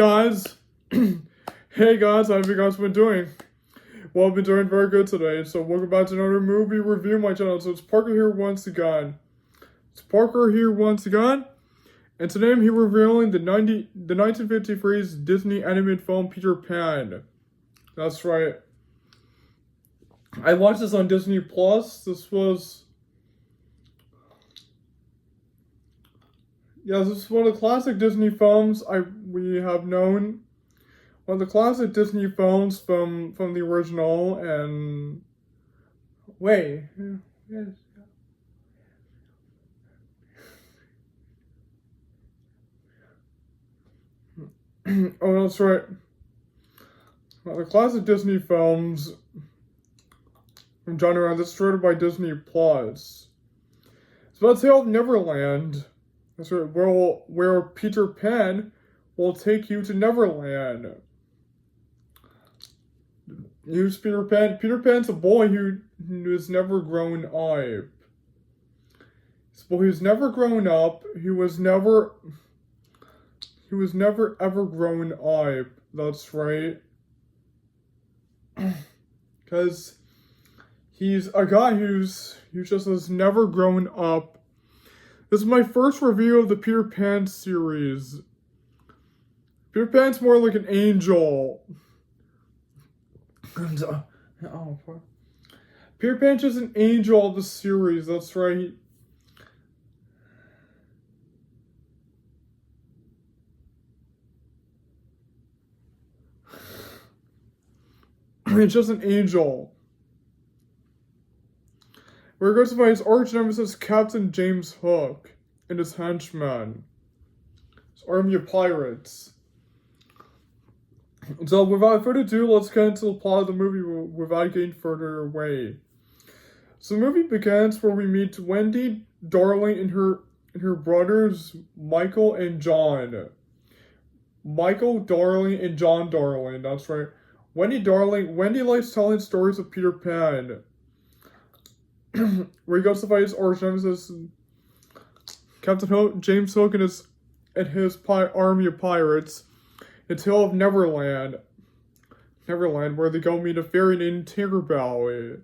Guys, hey guys, how have you guys been doing? Well, I've been doing very good today, so welcome back to another movie review on my channel. So it's Parker here once again. And today I'm here reviewing the 1953's Disney animated film Peter Pan. That's right. I watched this on Disney Plus. This is one of the classic Disney films we have known. One of the classic Disney films from the original, and wait, yes. Oh, that's right. One of the classic Disney films from genre that's started by Disney Plus. It's about Tale of Neverland. That's right, where Peter Pan will take you to Neverland. Who's Peter Pan? Peter Pan's a boy who has never grown up. He's a boy who's never grown up. He was never ever grown up. That's right. Because he's a guy who just has never grown up. This is my first review of the Peter Pan series. Peter Pan's more like an angel. And, Peter Pan's just an angel of the series, that's right. It's just an angel. Where he goes to find his arch nemesis, Captain James Hook, and his henchmen. His army of pirates. So without further ado, let's get into the plot of the movie without getting further away. So the movie begins where we meet Wendy Darling and her brothers Michael and John. Michael Darling and John Darling, that's right. Wendy likes telling stories of Peter Pan. Where he goes to fight his arch nemesis, Captain James Hook and his army of pirates. The Tale of Neverland, where they go meet a fairy named Tinkerbell.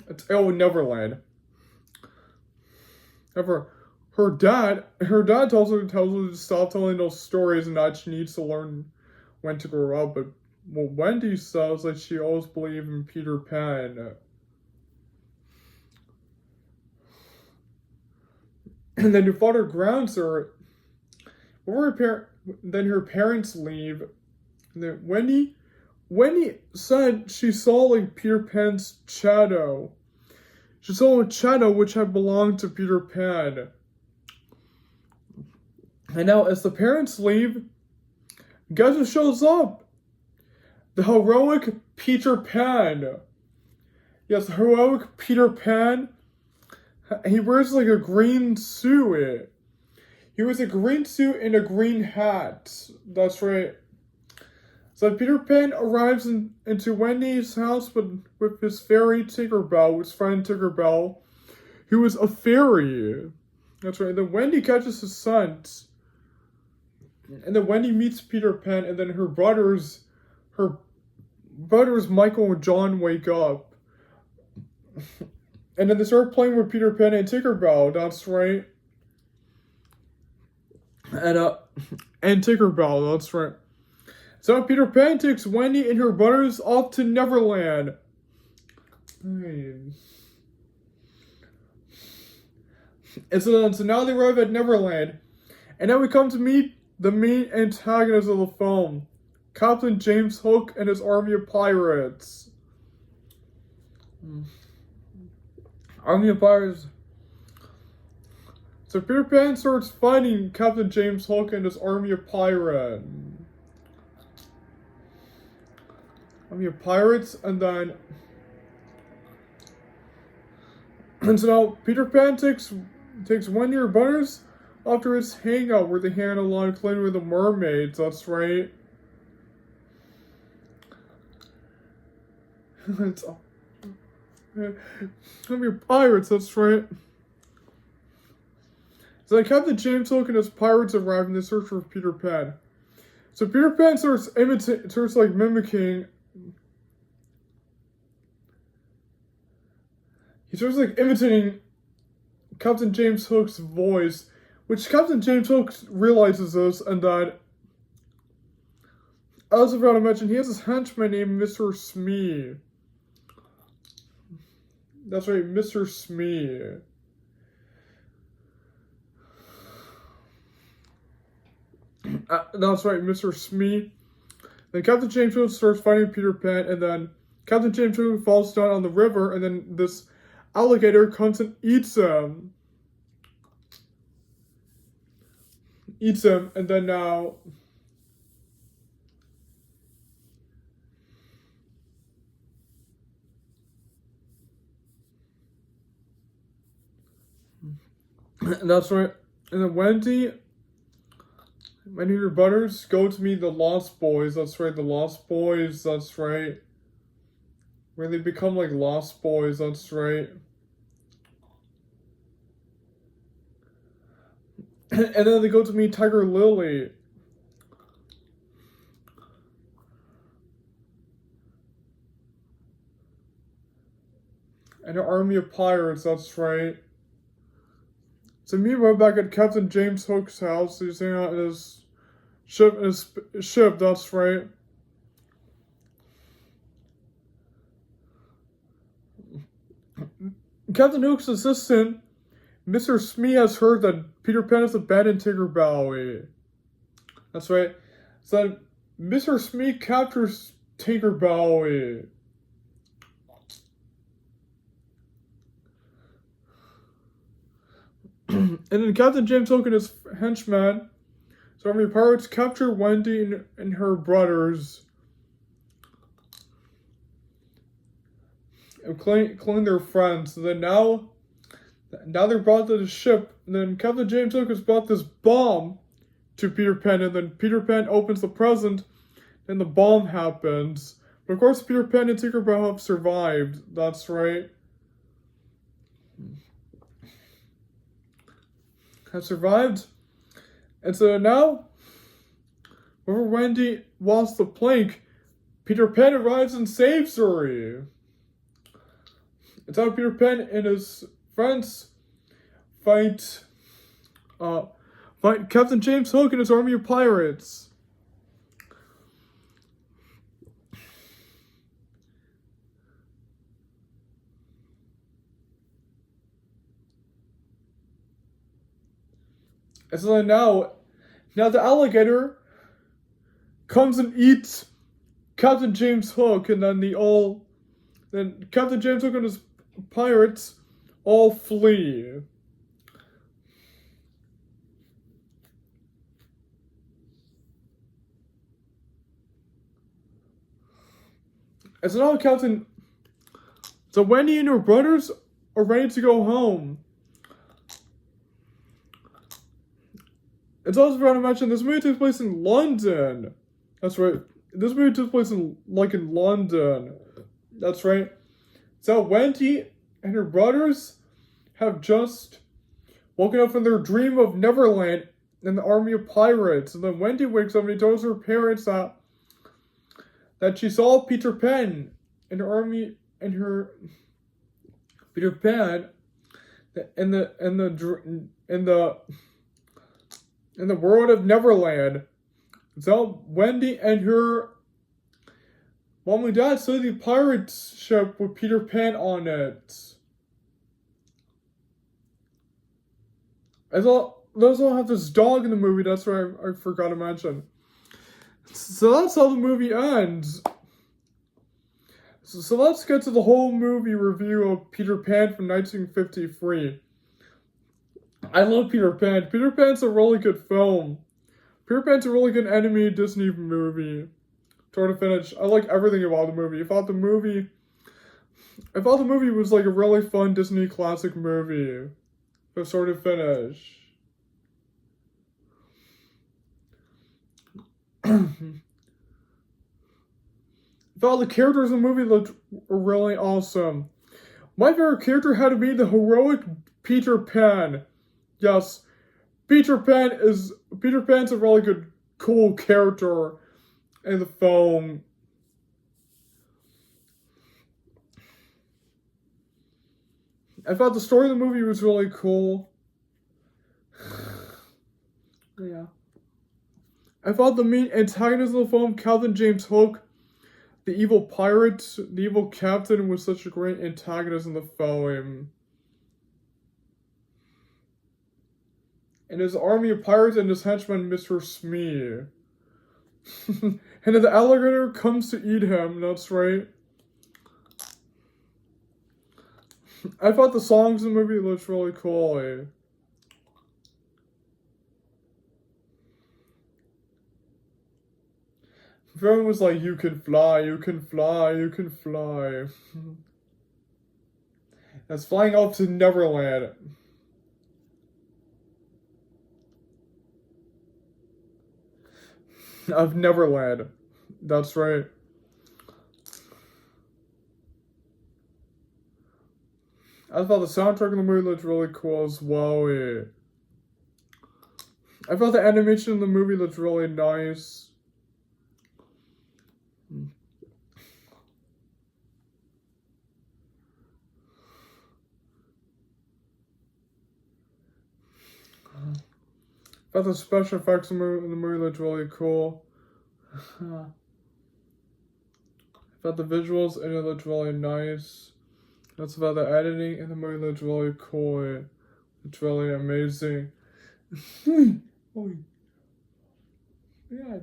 It's Neverland. Her dad tells her to stop telling those stories and that she needs to learn when to grow up. But Wendy says that she always believed in Peter Pan. And then her father grounds her. Then her parents leave. And then Wendy said she saw like Peter Pan's shadow. She saw a shadow which had belonged to Peter Pan. And now as the parents leave, guess who shows up? The heroic Peter Pan. Yes, heroic Peter Pan. He wears like a green suit. He wears a green suit and a green hat. That's right. So Peter Pan arrives into Wendy's house with his fairy Tinkerbell, his friend Tinkerbell, who is a fairy. That's right. Then Wendy catches his scent. And then Wendy meets Peter Pan, and then her brothers Michael and John wake up. And then they start playing with Peter Pan and Tinkerbell, that's right. And Tinkerbell, that's right. So Peter Pan takes Wendy and her brothers off to Neverland. And so now they arrive at Neverland. And now we come to meet the main antagonist of the film, Captain James Hook and his army of pirates. Army of pirates. So Peter Pan starts fighting Captain James Hook and his army of pirates. And then so now Peter Pan takes Wendy and her brothers after his hangout where they hang along playing with the mermaids, that's right. It's I'm your pirates, that's right. So then Captain James Hook and his pirates arrive in the search for Peter Pan. So Peter Pan starts mimicking. He starts imitating Captain James Hook's voice, which Captain James Hook realizes this, and that, as I was about to mention, he has this henchman named Mr. Smee. That's right, Mr. Smee. That's right, Mr. Smee. Then Captain James Hook starts fighting Peter Pan, and then Captain James Hook falls down on the river, and then this alligator comes and eats him. And then now... That's right. And then Wendy and her brothers go to meet the Lost Boys. That's right, the Lost Boys. That's right. Where they become Lost Boys. That's right. And then they go to meet Tiger Lily. And an army of pirates. That's right. So meanwhile, back at Captain James Hook's house, he's hanging out in his ship, that's right. Captain Hook's assistant, Mr. Smee, has heard that Peter Pan is abandoned Tinkerbell. That's right. So then Mr. Smee captures Tinkerbell. And then Captain James Hook and his henchmen, so army pirates, capture Wendy and her brothers and claim their friends. So then now they're brought to the ship, and then Captain James Hook has brought this bomb to Peter Pan, and then Peter Pan opens the present, and the bomb happens. But of course, Peter Pan and Tinkerbell have survived. That's right. Have survived. And so now, whenever Wendy lost the plank, Peter Pan arrives and saves her. It's how Peter Pan and his friends fight Captain James Hook and his army of pirates. And so then now the alligator comes and eats Captain James Hook, and then then Captain James Hook and his pirates all flee. And so now so Wendy and her brothers are ready to go home. It's also important to mention this movie takes place in London. That's right. This movie takes place in London. That's right. So Wendy and her brothers have just woken up from their dream of Neverland and the army of pirates. And then Wendy wakes up and tells her parents that she saw Peter Pan and her army and her Peter Pan in the world of Neverland. So Wendy and her mom and dad saw the pirate ship with Peter Pan on it. They also have this dog in the movie, that's what I forgot to mention. So that's how the movie ends. So let's get to the whole movie review of Peter Pan from 1953. I love Peter Pan. Peter Pan's a really good film. Peter Pan's a really good animated Disney movie. Start to finish, I like everything about the movie. I thought the movie was a really fun Disney classic movie. From start to finish. I thought the characters in the movie looked really awesome. My favorite character had to be the heroic Peter Pan. Yes, Peter Pan's a really good, cool character in the film. I thought the story of the movie was really cool. Yeah. I thought the main antagonist of the film, Captain James Hook, the evil pirate, the evil captain, was such a great antagonist in the film. And his army of pirates and his henchman, Mr. Smee. And then the alligator comes to eat him, that's right. I thought the songs in the movie looked really cool. Everyone was like, you can fly, you can fly, you can fly. That's flying off to Neverland. Of Neverland. That's right. I thought the soundtrack in the movie looked really cool as well. I thought the animation in the movie looked really nice. I thought the special effects in the movie looked really cool. I thought the visuals in it looked really nice. That's about the editing in the movie looked really cool. It's really amazing. Oh, yeah.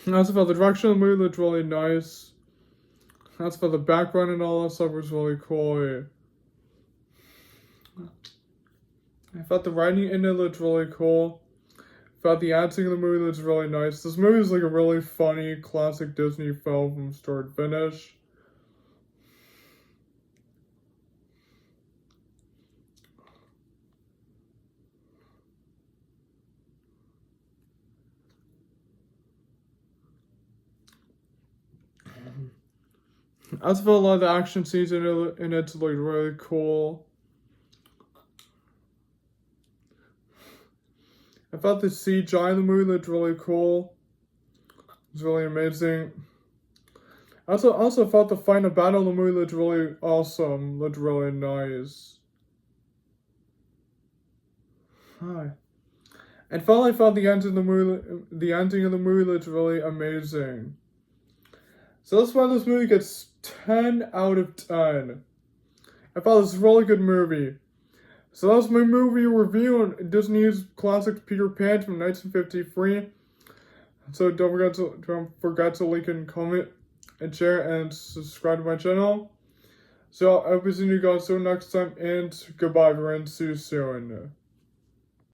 That's about the direction of the movie looked really nice. That's about the background and all that stuff was really cool. I thought the writing in it looked really cool. I thought the acting in the movie looked really nice. This movie is like a really funny, classic Disney film from start to finish. I also felt a lot of the action scenes in it looked really cool. I thought the CGI in the movie looked really cool. It was really amazing. I also thought the final battle in the movie looked really awesome. Looked really nice. Hi. And finally, I thought the ending of the movie looked really amazing. So that's why this movie gets 10 out of 10. I thought it was a really good movie. So that's my movie review on Disney's classic Peter Pan from 1953. So don't forget to like and comment and share and subscribe to my channel. So I'll be seeing you guys soon next time, and goodbye everyone, see you soon.